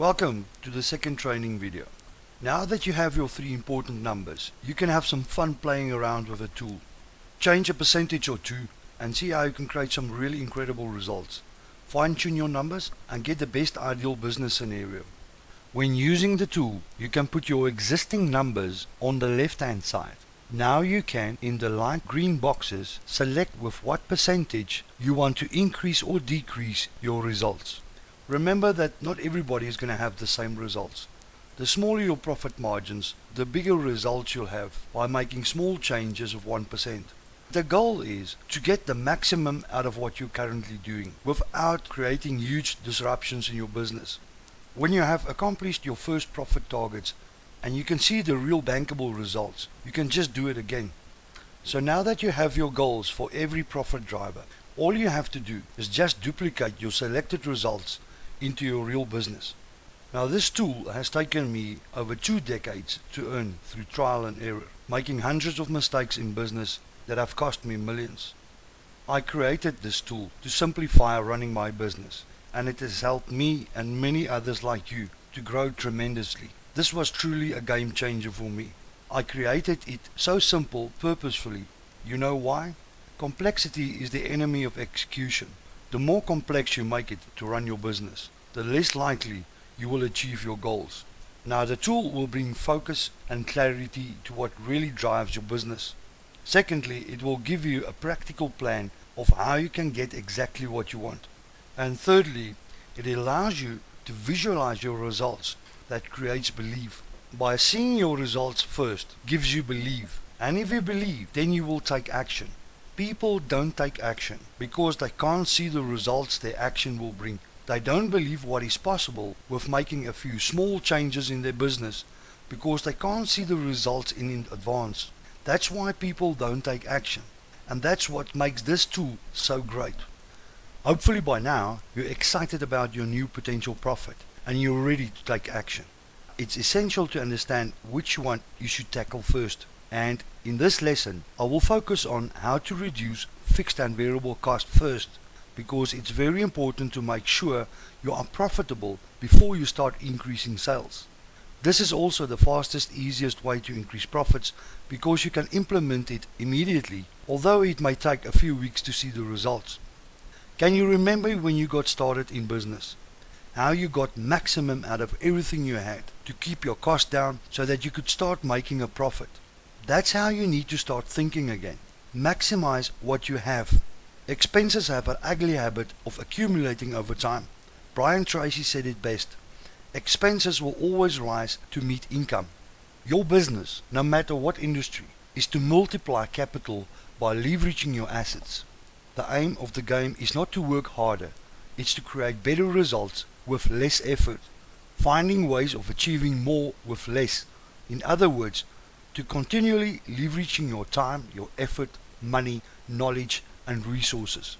Welcome to the second training video. Now that you have your three important numbers, you can have some fun playing around with a tool. Change a percentage or two and see how you can create some really incredible results. Fine tune your numbers and get the best ideal business scenario. When using the tool, you can put your existing numbers on the left hand side. Now you can, in the light green boxes, select with what percentage you want to increase or decrease your results. Remember that not everybody is going to have the same results. The smaller your profit margins, the bigger results you'll have by making small changes of 1%. The goal is to get the maximum out of what you're currently doing without creating huge disruptions in your business. When you have accomplished your first profit targets and you can see the real bankable results, you can just do it again. So now that you have your goals for every profit driver, all you have to do is just duplicate your selected results into your real business. Now this tool has taken me over 2 decades to earn through trial and error, making hundreds of mistakes in business that have cost me millions. I created this tool to simplify running my business, and it has helped me and many others like you to grow tremendously. This was truly a game changer for me. I created it so simple purposefully. You know why? Complexity is the enemy of execution. The more complex you make it to run your business, the less likely you will achieve your goals. Now the tool will bring focus and clarity to what really drives your business. Secondly, it will give you a practical plan of how you can get exactly what you want. And thirdly, it allows you to visualize your results. That creates belief. By seeing your results first gives you belief, and if you believe, then you will take action. People don't take action because they can't see the results their action will bring. They don't believe what is possible with making a few small changes in their business because they can't see the results in advance. That's why people don't take action, and that's what makes this tool so great. Hopefully by now you're excited about your new potential profit and you're ready to take action. It's essential to understand which one you should tackle first. And in this lesson, I will focus on how to reduce fixed and variable cost first, because it's very important to make sure you are profitable before you start increasing sales. This is also the fastest, easiest way to increase profits because you can implement it immediately, although it may take a few weeks to see the results. Can you remember when you got started in business? How you got maximum out of everything you had to keep your cost down so that you could start making a profit? That's how you need to start thinking again. Maximize what you have. Expenses have an ugly habit of accumulating over time. Brian Tracy said it best. Expenses will always rise to meet income. Your business, no matter what industry, is to multiply capital by leveraging your assets. The aim of the game is not to work harder, it's to create better results with less effort, finding ways of achieving more with less. In other words, to continually leveraging your time, your effort, money, knowledge and resources.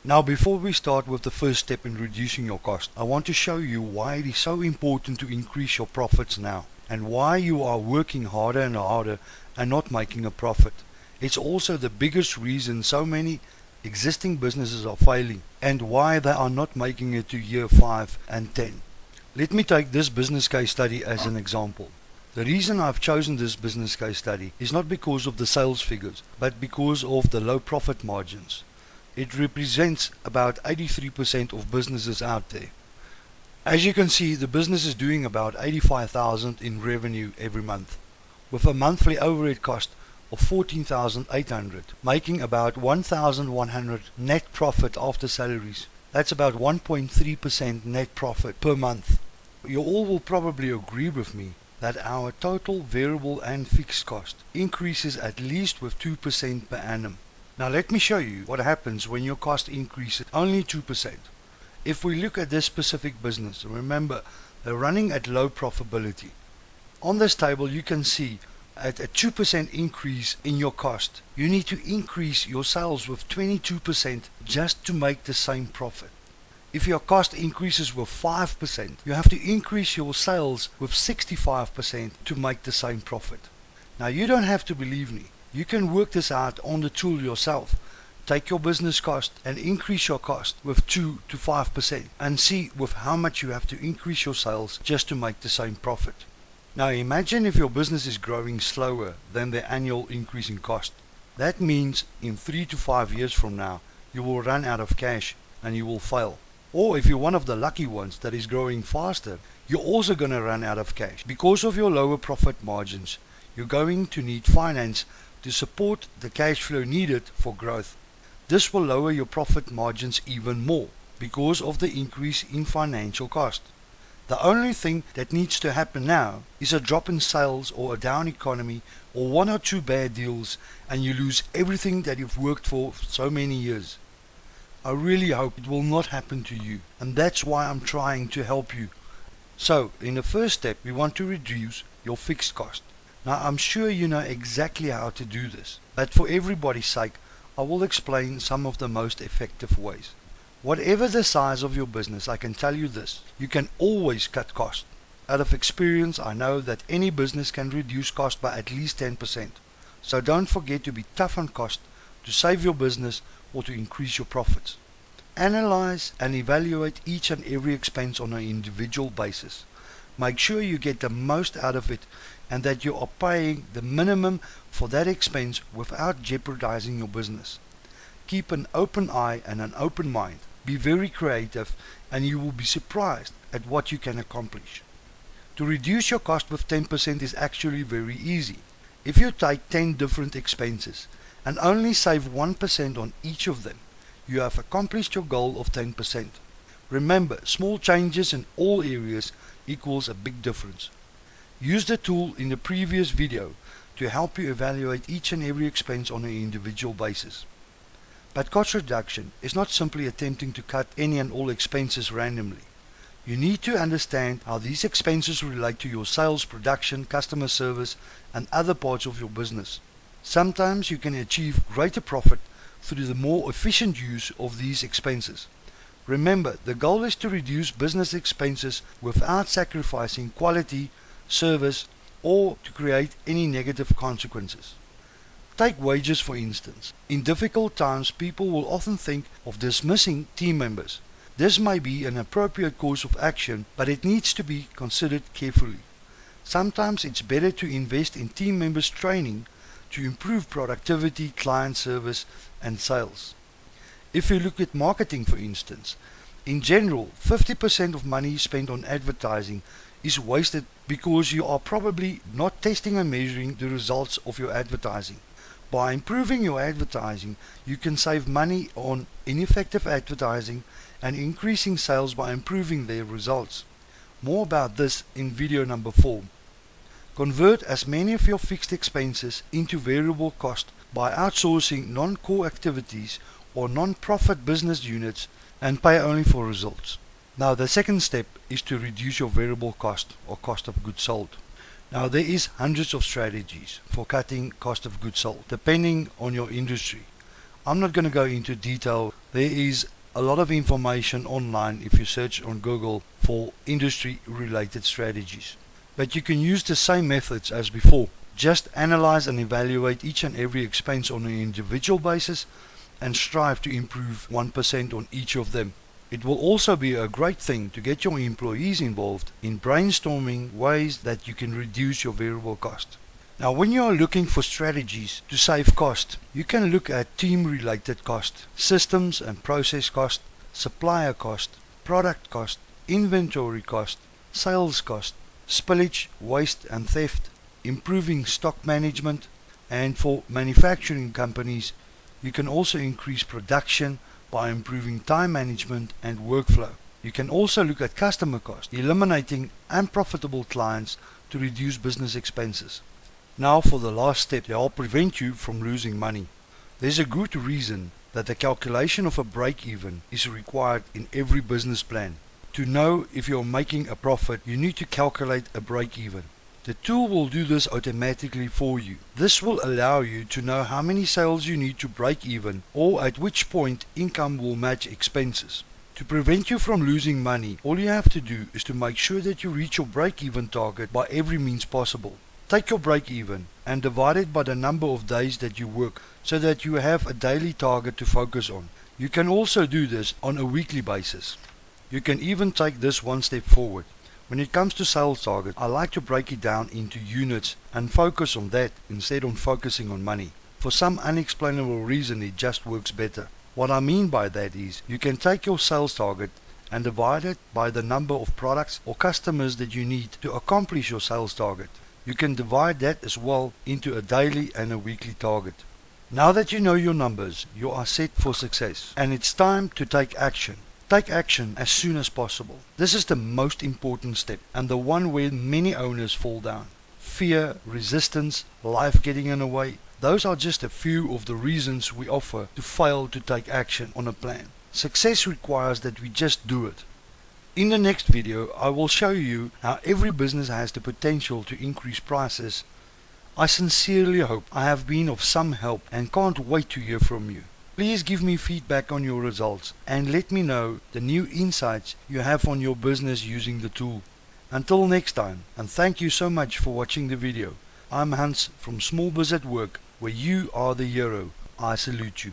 Now before we start with the first step in reducing your cost, I want to show you why it is so important to increase your profits now, and why you are working harder and harder and not making a profit. It's also the biggest reason so many existing businesses are failing, and why they are not making it to year 5 and 10. Let me take this business case study as an example. The reason I've chosen this business case study is not because of the sales figures, but because of the low profit margins. It represents about 83% of businesses out there. As you can see, the business is doing about 85,000 in revenue every month, with a monthly overhead cost of 14,800, making about 1,100 net profit after salaries. That's about 1.3% net profit per month. You all will probably agree with me that our total variable and fixed cost increases at least with 2% per annum. Now let me show you what happens when your cost increases only 2%. If we look at this specific business, remember they're running at low profitability. On this table you can see at a 2% increase in your cost, you need to increase your sales with 22% just to make the same profit. If your cost increases with 5%, you have to increase your sales with 65% to make the same profit. Now you don't have to believe me. You can work this out on the tool yourself. Take your business cost and increase your cost with 2 to 5% and see with how much you have to increase your sales just to make the same profit. Now imagine if your business is growing slower than the annual increase in cost. That means in 3 to 5 years from now, you will run out of cash and you will fail. Or if you're one of the lucky ones that is growing faster, you're also going to run out of cash. Because of your lower profit margins, you're going to need finance to support the cash flow needed for growth. This will lower your profit margins even more because of the increase in financial cost. The only thing that needs to happen now is a drop in sales or a down economy or 1 or 2 bad deals and you lose everything that you've worked for so many years. I really hope it will not happen to you, and that's why I'm trying to help you. So, in the first step, we want to reduce your fixed cost. Now, I'm sure you know exactly how to do this, but for everybody's sake, I will explain some of the most effective ways. Whatever the size of your business, I can tell you this, you can always cut costs. Out of experience, I know that any business can reduce cost by at least 10%. So don't forget to be tough on cost to save your business or to increase your profits. Analyze and evaluate each and every expense on an individual basis. Make sure you get the most out of it and that you are paying the minimum for that expense without jeopardizing your business. Keep an open eye and an open mind. Be very creative and you will be surprised at what you can accomplish. To reduce your cost with 10% is actually very easy. If you take 10 different expenses and only save 1% on each of them, you have accomplished your goal of 10%. Remember, small changes in all areas equals a big difference. Use the tool in the previous video to help you evaluate each and every expense on an individual basis. But cost reduction is not simply attempting to cut any and all expenses randomly. You need to understand how these expenses relate to your sales, production, customer service, and other parts of your business. Sometimes you can achieve greater profit through the more efficient use of these expenses. Remember, the goal is to reduce business expenses without sacrificing quality, service, or to create any negative consequences. Take wages for instance. In difficult times, people will often think of dismissing team members. This may be an appropriate course of action, but it needs to be considered carefully. Sometimes it's better to invest in team members' training to improve productivity, client service, and sales. If you look at marketing for instance, in general, 50% of money spent on advertising is wasted because you are probably not testing and measuring the results of your advertising. By improving your advertising, you can save money on ineffective advertising and increasing sales by improving their results. More about this in video number 4. Convert as many of your fixed expenses into variable cost by outsourcing non-core activities or non-profit business units and pay only for results. Now the second step is to reduce your variable cost or cost of goods sold. Now there is hundreds of strategies for cutting cost of goods sold depending on your industry. I'm not going to go into detail. There is a lot of information online if you search on Google for industry related strategies. But you can use the same methods as before. Just analyze and evaluate each and every expense on an individual basis and strive to improve 1% on each of them. It will also be a great thing to get your employees involved in brainstorming ways that you can reduce your variable cost. Now when you are looking for strategies to save cost, you can look at team related cost, systems and process cost, supplier cost, product cost, inventory cost, sales cost, spillage, waste and theft, improving stock management, and for manufacturing companies you can also increase production by improving time management and workflow. You can also look at customer cost, eliminating unprofitable clients to reduce business expenses. Now for the last step that will prevent you from losing money. There's a good reason that the calculation of a break-even is required in every business plan. To know if you're making a profit, you need to calculate a break-even. The tool will do this automatically for you. This will allow you to know how many sales you need to break even or at which point income will match expenses. To prevent you from losing money, all you have to do is to make sure that you reach your break-even target by every means possible. Take your break even and divide it by the number of days that you work so that you have a daily target to focus on. You can also do this on a weekly basis. You can even take this one step forward. When it comes to sales target, I like to break it down into units and focus on that instead of focusing on money. For some unexplainable reason, it just works better. What I mean by that is you can take your sales target and divide it by the number of products or customers that you need to accomplish your sales target. You can divide that as well into a daily and a weekly target. Now that you know your numbers, you are set for success, and it's time to take action. Take action as soon as possible. This is the most important step and the one where many owners fall down. Fear, resistance, life getting in the way. Those are just a few of the reasons we offer to fail to take action on a plan. Success requires that we just do it. In the next video, I will show you how every business has the potential to increase prices. I sincerely hope I have been of some help and can't wait to hear from you. Please give me feedback on your results and let me know the new insights you have on your business using the tool. Until next time, and thank you so much for watching the video. I'm Hans from Small Biz at Work, where you are the hero. I salute you.